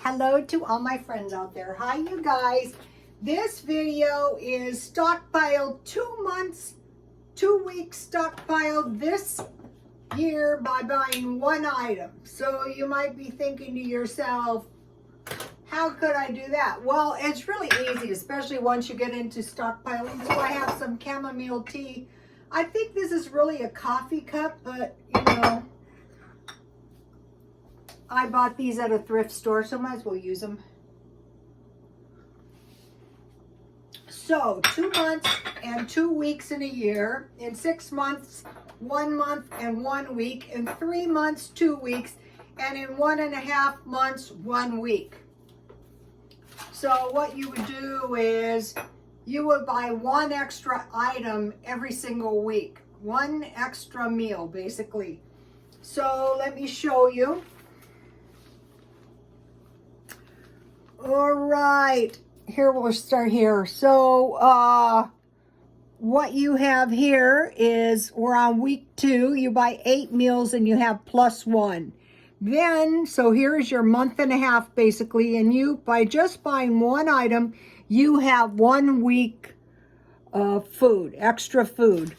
Hello to all my friends out there. Hi, you guys. This video is stockpile 2 months, 2 weeks stockpile this year by buying one item. So you might be thinking to yourself, how could I do that? Well, it's really easy, especially once you get into stockpiling. So I have some chamomile tea. I think this is really a coffee cup, but you know, I bought these at a thrift store, so might as well use them. So 2 months and 2 weeks in a year. In 6 months, 1 month and 1 week. In 3 months, 2 weeks. And in 1.5 months, 1 week. So what you would do is you would buy one extra item every single week. One extra meal, basically. So let me show you. All right, here we'll start here. So what you have here is we're on week 2. You buy 8 meals and you have +1. Then, so here's your month and a half basically, and you, by just buying one item, you have 1 week food, extra food.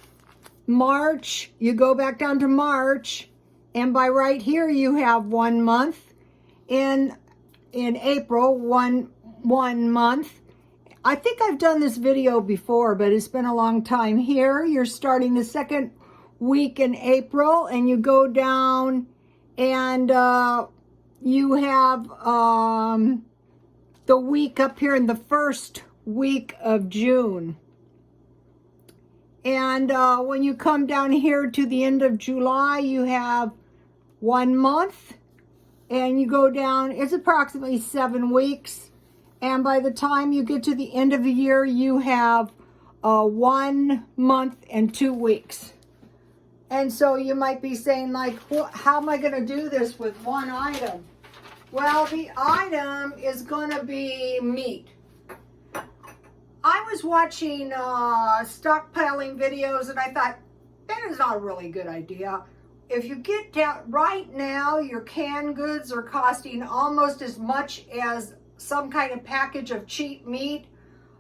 March, you go back down to March, and by right here you have 1 month. In April, one month. I think I've done this video before, but it's been a long time. Here, you're starting the 2nd week in April, and you go down, and you have the week up here in the 1st week of June. And when you come down here to the end of July, you have 1 month. And you go down, it's approximately 7 weeks. And by the time you get to the end of the year, you have 1 month and 2 weeks. And so you might be saying, like, how am I going to do this with one item? Well, the item is going to be meat. I was watching stockpiling videos and I thought, that is not a really good idea. If you get down, right now, your canned goods are costing almost as much as some kind of package of cheap meat.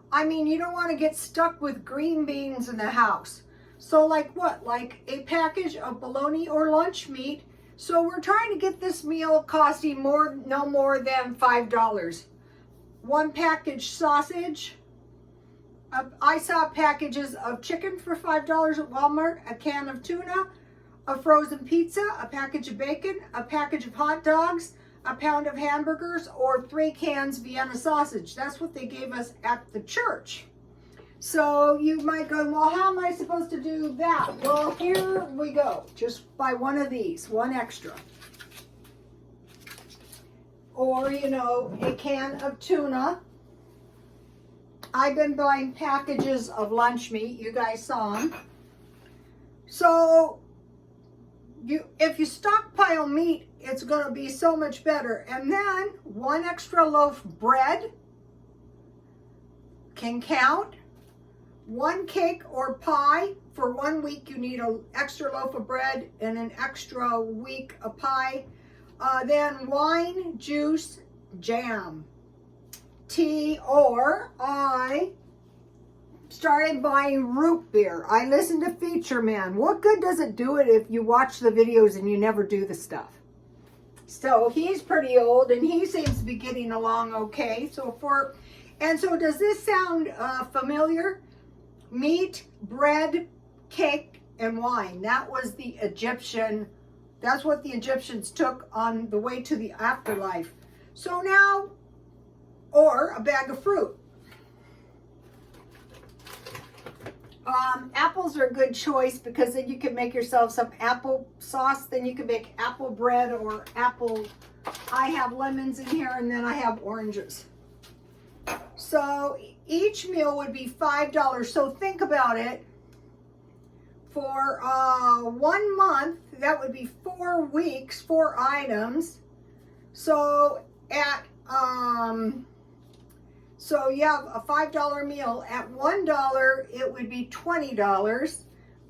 I mean, you don't want to get stuck with green beans in the house. So like what? Like a package of bologna or lunch meat. So we're trying to get this meal costing no more than $5. 1 package sausage. I saw packages of chicken for $5 at Walmart, a can of tuna, a frozen pizza, a package of bacon, a package of hot dogs, a pound of hamburgers, or 3 cans Vienna sausage. That's what they gave us at the church. So you might go, well, how am I supposed to do that? Well, here we go. Just buy one of these, one extra. Or, you know, a can of tuna. I've been buying packages of lunch meat. You guys saw them. So if you stockpile meat, it's going to be so much better. And then 1 extra loaf bread can count. 1 cake or pie. For 1 week, you need an extra loaf of bread and an extra week of pie. Then wine, juice, jam, tea, or I started buying root beer. I listened to Feature Man. What good does it do it if you watch the videos and you never do the stuff? So he's pretty old and he seems to be getting along okay. So does this sound familiar? Meat, bread, cake, and wine. That was the Egyptian, that's what the Egyptians took on the way to the afterlife. So now, or a bag of fruit. Apples are a good choice because then you can make yourself some apple sauce. Then you can make apple bread or apple. I have lemons in here and then I have oranges. So each meal would be $5. So think about it. For 1 month, that would be 4 weeks, 4 items. So at so you have a $5 meal. At $1, it would be $20.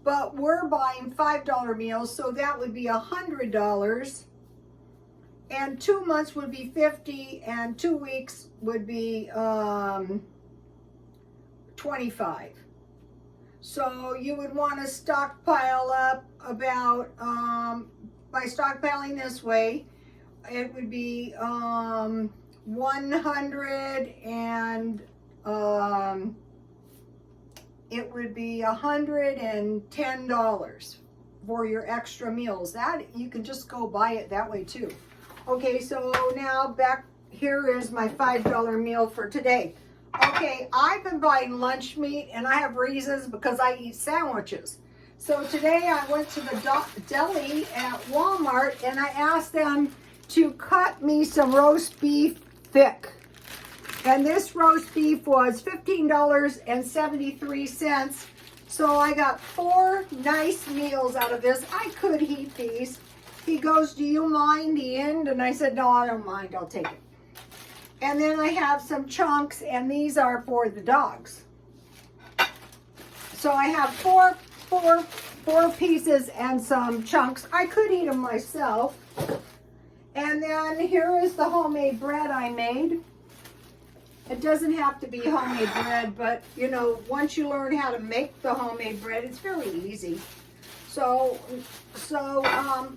But we're buying $5 meals, so that would be $100. And 2 months would be 50, and 2 weeks would be 25. So you would want to stockpile up about, by stockpiling this way, it would be 100 and it would be $110 for your extra meals. That you can just go buy it that way too. Okay, so now back here is my $5 meal for today. Okay, I've been buying lunch meat, and I have reasons because I eat sandwiches. So today I went to the deli at Walmart, and I asked them to cut me some roast beef thick. And this roast beef was $15.73. So I got 4 nice meals out of this. I could heat these. He goes, "Do you mind the end?" And I said, "No, I don't mind. I'll take it." And then I have some chunks, and these are for the dogs. So I have four pieces and some chunks. I could eat them myself. And then here is the homemade bread I made. It doesn't have to be homemade bread, but you know, once you learn how to make the homemade bread, it's very easy. So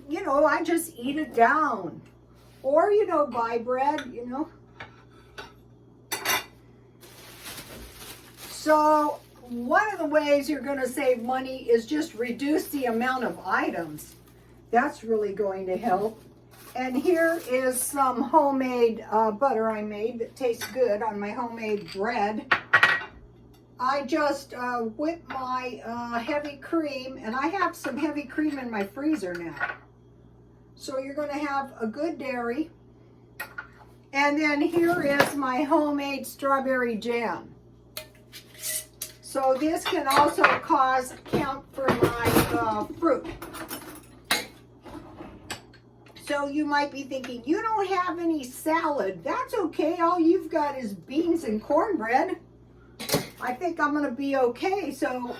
you know, I just eat it down. Or, you know, buy bread, you know. So one of the ways you're going to save money is just reduce the amount of items. That's really going to help. And here is some homemade butter I made that tastes good on my homemade bread. I just whipped my heavy cream, and I have some heavy cream in my freezer now. So you're going to have a good dairy. And then here is my homemade strawberry jam. So this can also count for my fruit. So you might be thinking, you don't have any salad. That's okay. All you've got is beans and cornbread. I think I'm going to be okay. So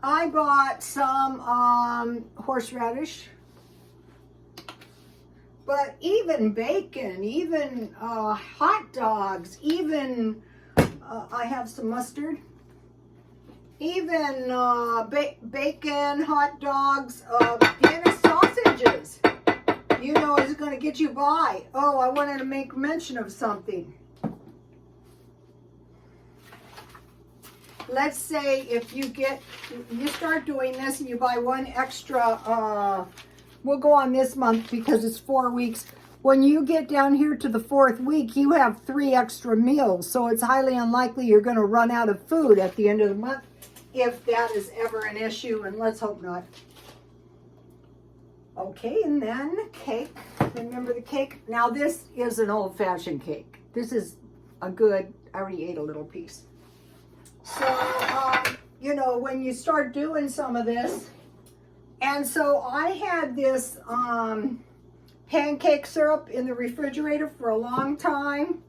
I bought some horseradish. But even bacon, even hot dogs, even I have some mustard. Even bacon, hot dogs, Vienna sausages, you know, is going to get you by. Oh, I wanted to make mention of something. Let's say if you start doing this and you buy one extra, we'll go on this month because it's 4 weeks. When you get down here to the 4th week, you have 3 extra meals. So it's highly unlikely you're going to run out of food at the end of the month, if that is ever an issue, and let's hope not. Okay, and then cake. Remember the cake? Now this is an old-fashioned cake. This is a good, I already ate a little piece. So, you know, when you start doing some of this, and so I had this pancake syrup in the refrigerator for a long time.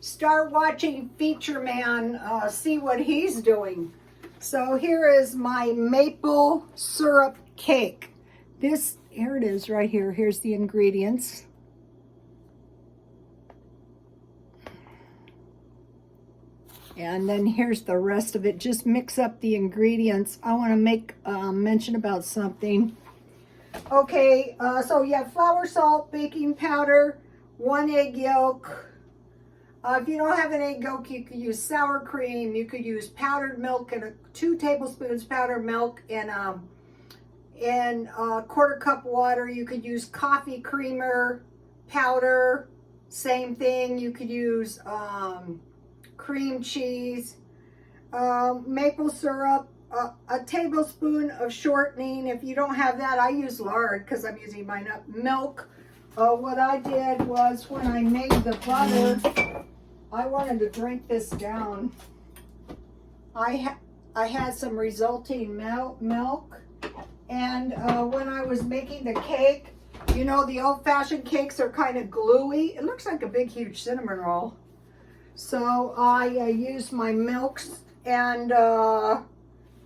Start watching Feature Man, see what he's doing. So here is my maple syrup cake. This, here it is right here. Here's the ingredients. And then here's the rest of it. Just mix up the ingredients. I want to make mention about something. Okay, so you have flour, salt, baking powder, 1 egg yolk. If you don't have an egg yolk, you could use sour cream. You could use powdered milk and 2 tablespoons powdered milk and a 1/4 cup water. You could use coffee creamer powder. Same thing. You could use cream cheese, maple syrup, a tablespoon of shortening. If you don't have that, I use lard because I'm using mine up. Milk. What I did was when I made the butter, I wanted to drink this down. I had some resulting milk, and when I was making the cake, you know, the old-fashioned cakes are kind of gluey. It looks like a big, huge cinnamon roll. So I used my milks and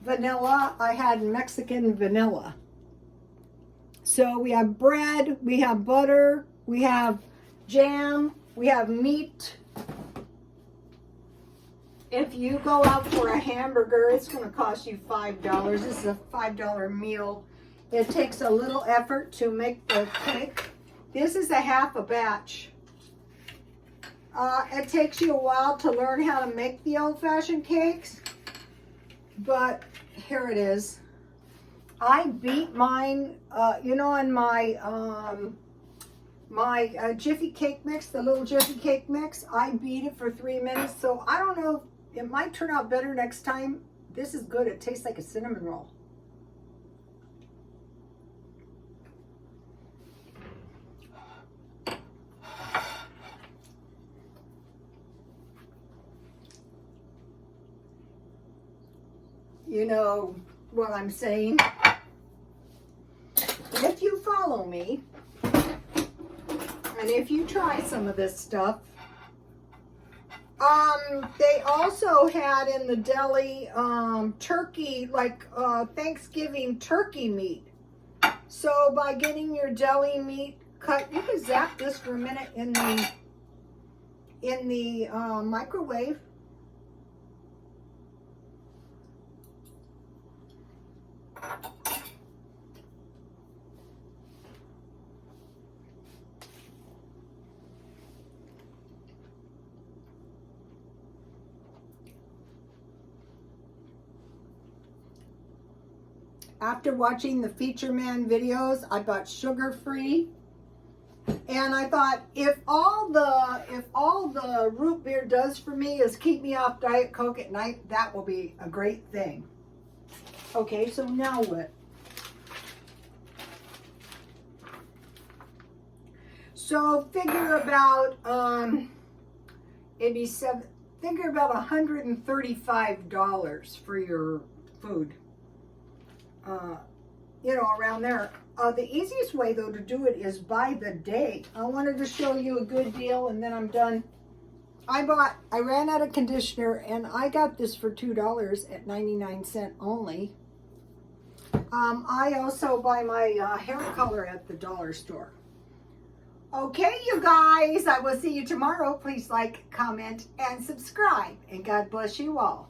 vanilla. I had Mexican vanilla. So we have bread, we have butter, we have jam, we have meat. If you go out for a hamburger, it's going to cost you $5. This is a $5 meal. It takes a little effort to make the cake. This is a half a batch. It takes you a while to learn how to make the old-fashioned cakes, but here it is. I beat mine, you know, in my Jiffy cake mix, the little Jiffy cake mix. I beat it for 3 minutes, so I don't know. It might turn out better next time. This is good. It tastes like a cinnamon roll. You know what I'm saying? If you follow me, and if you try some of this stuff, they also had in the deli turkey, like Thanksgiving turkey meat. So by getting your deli meat cut, you can zap this for a minute in the microwave. After watching the Feature Man videos, I bought sugar-free, and I thought if all the root beer does for me is keep me off Diet Coke at night, that will be a great thing. Okay, so now what? So figure about figure about $135 for your food. You know, around there. The easiest way, though, to do it is by the day. I wanted to show you a good deal, and then I'm done. I ran out of conditioner, and I got this for $2 at 99 cents only. I also buy my hair color at the dollar store. Okay, you guys, I will see you tomorrow. Please like, comment, and subscribe, and God bless you all.